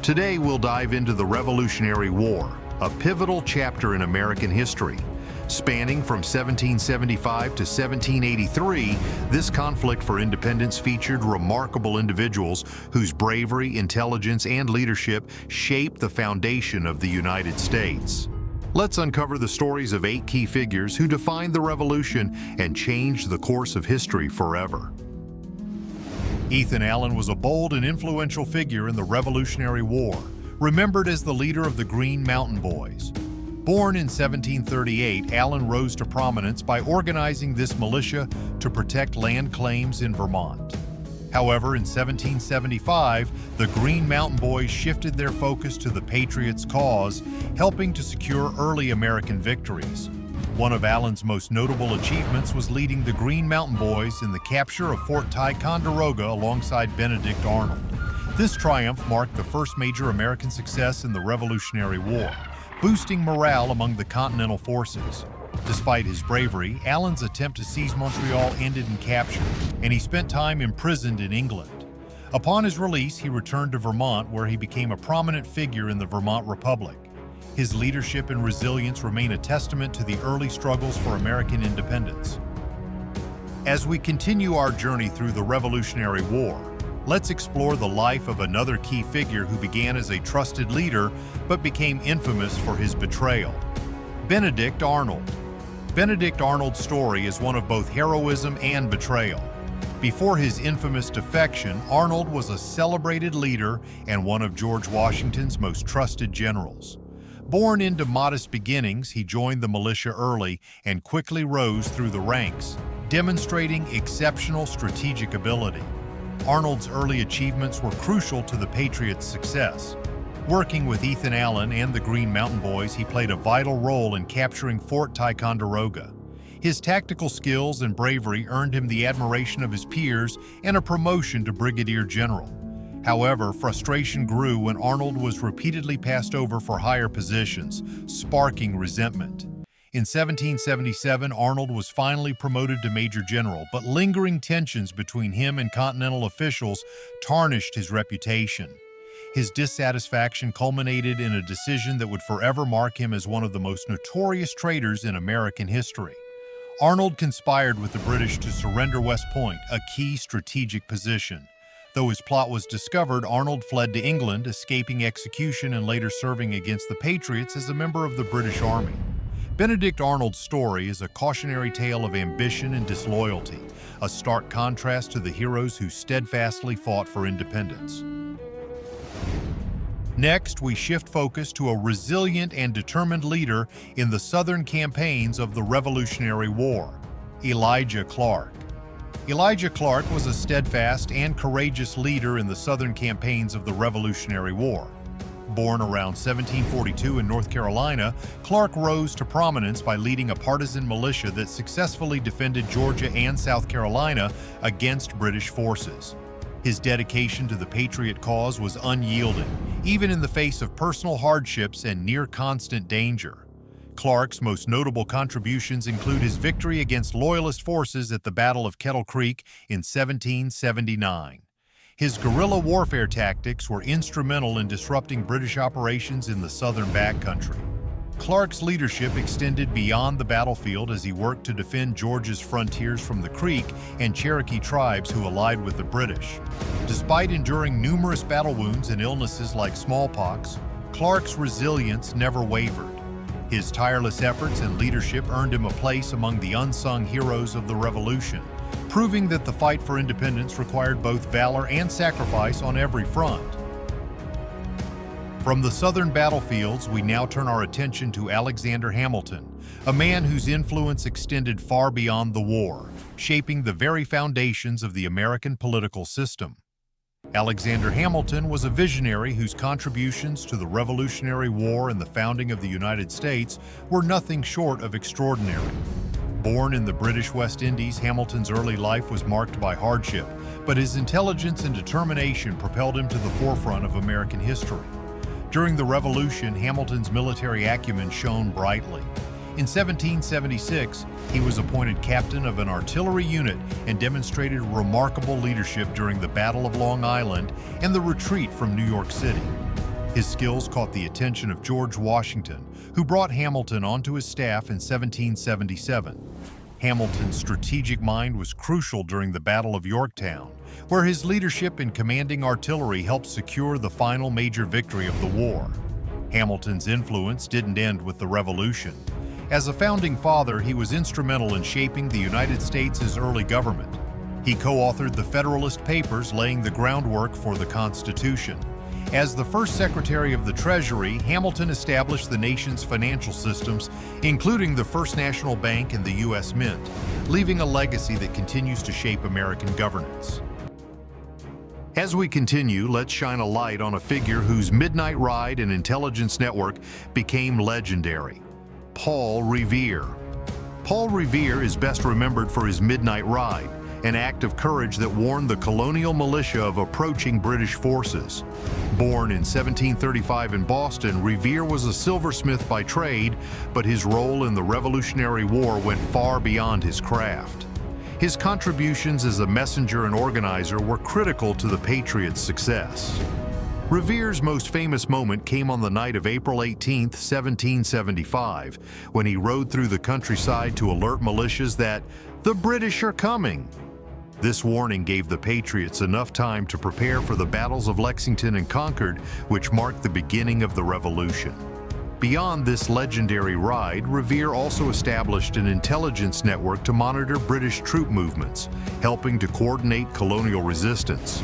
Today we'll dive into the Revolutionary War, a pivotal chapter in American history. Spanning from 1775 to 1783, this conflict for independence featured remarkable individuals whose bravery, intelligence, and leadership shaped the foundation of the United States. Let's uncover the stories of 8 key figures who defined the Revolution and changed the course of history forever. Ethan Allen was a bold and influential figure in the Revolutionary War, remembered as the leader of the Green Mountain Boys. Born in 1738, Allen rose to prominence by organizing this militia to protect land claims in Vermont. However, in 1775, the Green Mountain Boys shifted their focus to the Patriots' cause, helping to secure early American victories. One of Allen's most notable achievements was leading the Green Mountain Boys in the capture of Fort Ticonderoga alongside Benedict Arnold. This triumph marked the first major American success in the Revolutionary War, boosting morale among the Continental forces. Despite his bravery, Allen's attempt to seize Montreal ended in capture, and he spent time imprisoned in England. Upon his release, he returned to Vermont, where he became a prominent figure in the Vermont Republic. His leadership and resilience remain a testament to the early struggles for American independence. As we continue our journey through the Revolutionary War, let's explore the life of another key figure who began as a trusted leader but became infamous for his betrayal: Benedict Arnold. Benedict Arnold's story is one of both heroism and betrayal. Before his infamous defection, Arnold was a celebrated leader and one of George Washington's most trusted generals. Born into modest beginnings, he joined the militia early and quickly rose through the ranks, demonstrating exceptional strategic ability. Arnold's early achievements were crucial to the Patriots' success. Working with Ethan Allen and the Green Mountain Boys, he played a vital role in capturing Fort Ticonderoga. His tactical skills and bravery earned him the admiration of his peers and a promotion to brigadier general. However, frustration grew when Arnold was repeatedly passed over for higher positions, sparking resentment. In 1777, Arnold was finally promoted to Major General, but lingering tensions between him and Continental officials tarnished his reputation. His dissatisfaction culminated in a decision that would forever mark him as one of the most notorious traitors in American history. Arnold conspired with the British to surrender West Point, a key strategic position. Though his plot was discovered, Arnold fled to England, escaping execution and later serving against the Patriots as a member of the British Army. Benedict Arnold's story is a cautionary tale of ambition and disloyalty, a stark contrast to the heroes who steadfastly fought for independence. Next, we shift focus to a resilient and determined leader in the Southern campaigns of the Revolutionary War: Elijah Clark. Elijah Clark was a steadfast and courageous leader in the Southern campaigns of the Revolutionary War. Born around 1742 in North Carolina, Clark rose to prominence by leading a partisan militia that successfully defended Georgia and South Carolina against British forces. His dedication to the Patriot cause was unyielding, even in the face of personal hardships and near-constant danger. Clark's most notable contributions include his victory against Loyalist forces at the Battle of Kettle Creek in 1779. His guerrilla warfare tactics were instrumental in disrupting British operations in the southern backcountry. Clark's leadership extended beyond the battlefield as he worked to defend Georgia's frontiers from the Creek and Cherokee tribes who allied with the British. Despite enduring numerous battle wounds and illnesses like smallpox, Clark's resilience never wavered. His tireless efforts and leadership earned him a place among the unsung heroes of the Revolution, proving that the fight for independence required both valor and sacrifice on every front. From the southern battlefields, we now turn our attention to Alexander Hamilton, a man whose influence extended far beyond the war, shaping the very foundations of the American political system. Alexander Hamilton was a visionary whose contributions to the Revolutionary War and the founding of the United States were nothing short of extraordinary. Born in the British West Indies, Hamilton's early life was marked by hardship, but his intelligence and determination propelled him to the forefront of American history. During the Revolution, Hamilton's military acumen shone brightly. In 1776, he was appointed captain of an artillery unit and demonstrated remarkable leadership during the Battle of Long Island and the retreat from New York City. His skills caught the attention of George Washington, who brought Hamilton onto his staff in 1777. Hamilton's strategic mind was crucial during the Battle of Yorktown, where his leadership in commanding artillery helped secure the final major victory of the war. Hamilton's influence didn't end with the Revolution. As a founding father, he was instrumental in shaping the United States' early government. He co-authored the Federalist Papers, laying the groundwork for the Constitution. As the first Secretary of the Treasury, Hamilton established the nation's financial systems, including the First National Bank and the U.S. Mint, leaving a legacy that continues to shape American governance. As we continue, let's shine a light on a figure whose midnight ride and intelligence network became legendary: Paul Revere. Paul Revere is best remembered for his midnight ride, an act of courage that warned the colonial militia of approaching British forces. Born in 1735 in Boston, Revere was a silversmith by trade, but his role in the Revolutionary War went far beyond his craft. His contributions as a messenger and organizer were critical to the Patriots' success. Revere's most famous moment came on the night of April 18, 1775, when he rode through the countryside to alert militias that the British are coming. This warning gave the Patriots enough time to prepare for the battles of Lexington and Concord, which marked the beginning of the Revolution. Beyond this legendary ride, Revere also established an intelligence network to monitor British troop movements, helping to coordinate colonial resistance.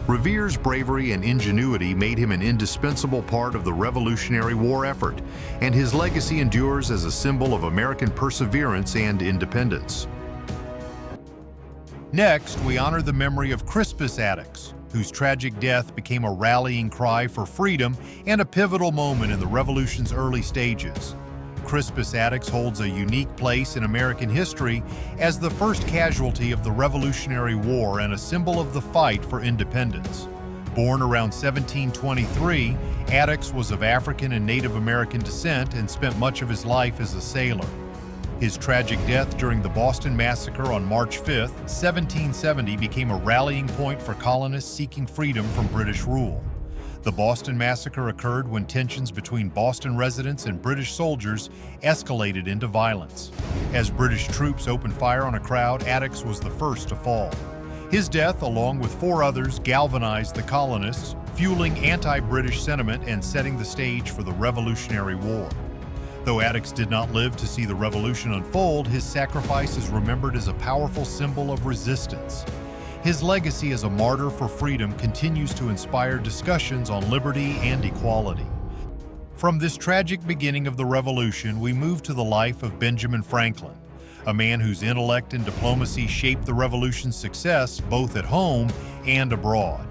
Revere's bravery and ingenuity made him an indispensable part of the Revolutionary War effort, and his legacy endures as a symbol of American perseverance and independence. Next, we honor the memory of Crispus Attucks, whose tragic death became a rallying cry for freedom and a pivotal moment in the Revolution's early stages. Crispus Attucks holds a unique place in American history as the first casualty of the Revolutionary War and a symbol of the fight for independence. Born around 1723, Attucks was of African and Native American descent and spent much of his life as a sailor. His tragic death during the Boston Massacre on March 5, 1770, became a rallying point for colonists seeking freedom from British rule. The Boston Massacre occurred when tensions between Boston residents and British soldiers escalated into violence. As British troops opened fire on a crowd, Attucks was the first to fall. His death, along with 4 others, galvanized the colonists, fueling anti-British sentiment and setting the stage for the Revolutionary War. Though Attucks did not live to see the Revolution unfold, his sacrifice is remembered as a powerful symbol of resistance. His legacy as a martyr for freedom continues to inspire discussions on liberty and equality. From this tragic beginning of the Revolution, we move to the life of Benjamin Franklin, a man whose intellect and diplomacy shaped the Revolution's success both at home and abroad.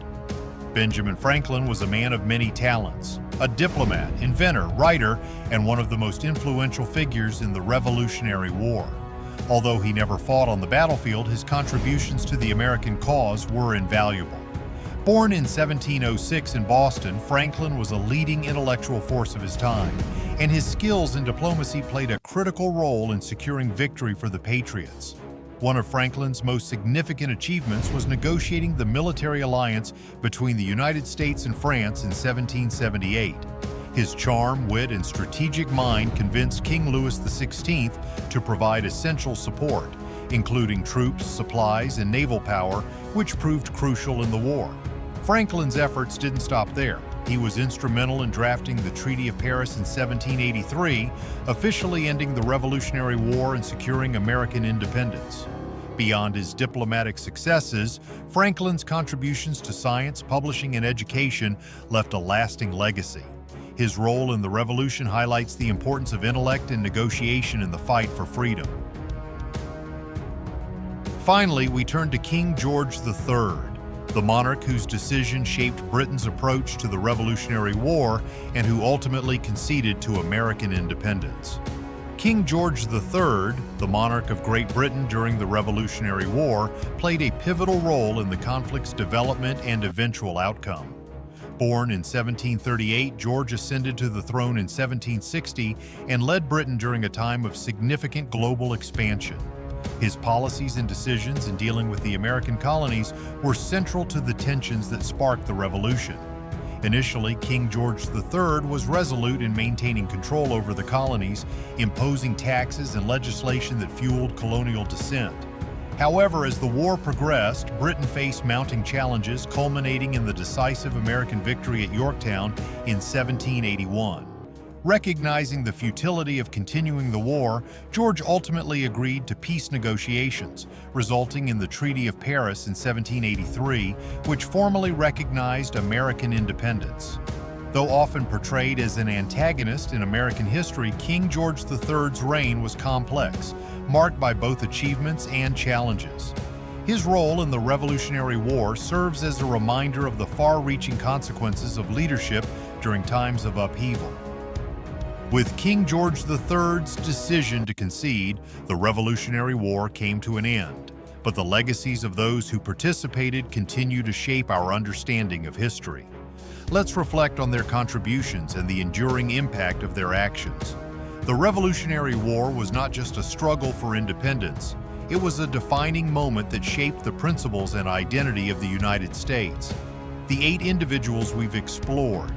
Benjamin Franklin was a man of many talents, a diplomat, inventor, writer, and one of the most influential figures in the Revolutionary War. Although he never fought on the battlefield, his contributions to the American cause were invaluable. Born in 1706 in Boston, Franklin was a leading intellectual force of his time, and his skills in diplomacy played a critical role in securing victory for the Patriots. One of Franklin's most significant achievements was negotiating the military alliance between the United States and France in 1778. His charm, wit, and strategic mind convinced King Louis XVI to provide essential support, including troops, supplies, and naval power, which proved crucial in the war. Franklin's efforts didn't stop there. He was instrumental in drafting the Treaty of Paris in 1783, officially ending the Revolutionary War and securing American independence. Beyond his diplomatic successes, Franklin's contributions to science, publishing, and education left a lasting legacy. His role in the Revolution highlights the importance of intellect and negotiation in the fight for freedom. Finally, we turn to King George III, the monarch whose decision shaped Britain's approach to the Revolutionary War and who ultimately conceded to American independence. King George III, the monarch of Great Britain during the Revolutionary War, played a pivotal role in the conflict's development and eventual outcome. Born in 1738, George ascended to the throne in 1760 and led Britain during a time of significant global expansion. His policies and decisions in dealing with the American colonies were central to the tensions that sparked the Revolution. Initially, King George III was resolute in maintaining control over the colonies, imposing taxes and legislation that fueled colonial dissent. However, as the war progressed, Britain faced mounting challenges, culminating in the decisive American victory at Yorktown in 1781. Recognizing the futility of continuing the war, George ultimately agreed to peace negotiations, resulting in the Treaty of Paris in 1783, which formally recognized American independence. Though often portrayed as an antagonist in American history, King George III's reign was complex, marked by both achievements and challenges. His role in the Revolutionary War serves as a reminder of the far-reaching consequences of leadership during times of upheaval. With King George III's decision to concede, the Revolutionary War came to an end, but the legacies of those who participated continue to shape our understanding of history. Let's reflect on their contributions and the enduring impact of their actions. The Revolutionary War was not just a struggle for independence, it was a defining moment that shaped the principles and identity of the United States. The 8 individuals we've explored,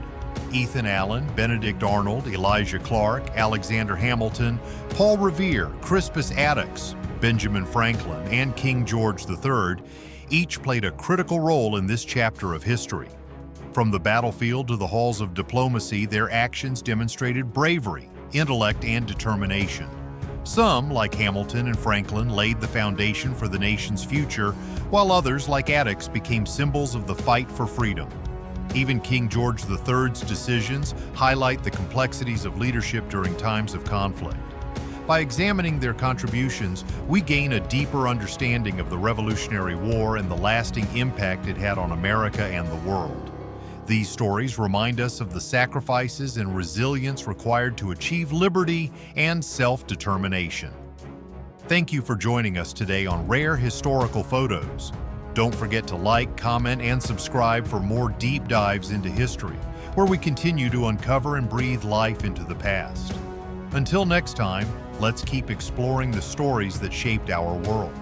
Ethan Allen, Benedict Arnold, Elijah Clark, Alexander Hamilton, Paul Revere, Crispus Attucks, Benjamin Franklin, and King George III, each played a critical role in this chapter of history. From the battlefield to the halls of diplomacy, their actions demonstrated bravery, intellect, and determination. Some, like Hamilton and Franklin, laid the foundation for the nation's future, while others, like Attucks, became symbols of the fight for freedom. Even King George III's decisions highlight the complexities of leadership during times of conflict. By examining their contributions, we gain a deeper understanding of the Revolutionary War and the lasting impact it had on America and the world. These stories remind us of the sacrifices and resilience required to achieve liberty and self-determination. Thank you for joining us today on Rare Historical Photos. Don't forget to like, comment, and subscribe for more deep dives into history, where we continue to uncover and breathe life into the past. Until next time, let's keep exploring the stories that shaped our world.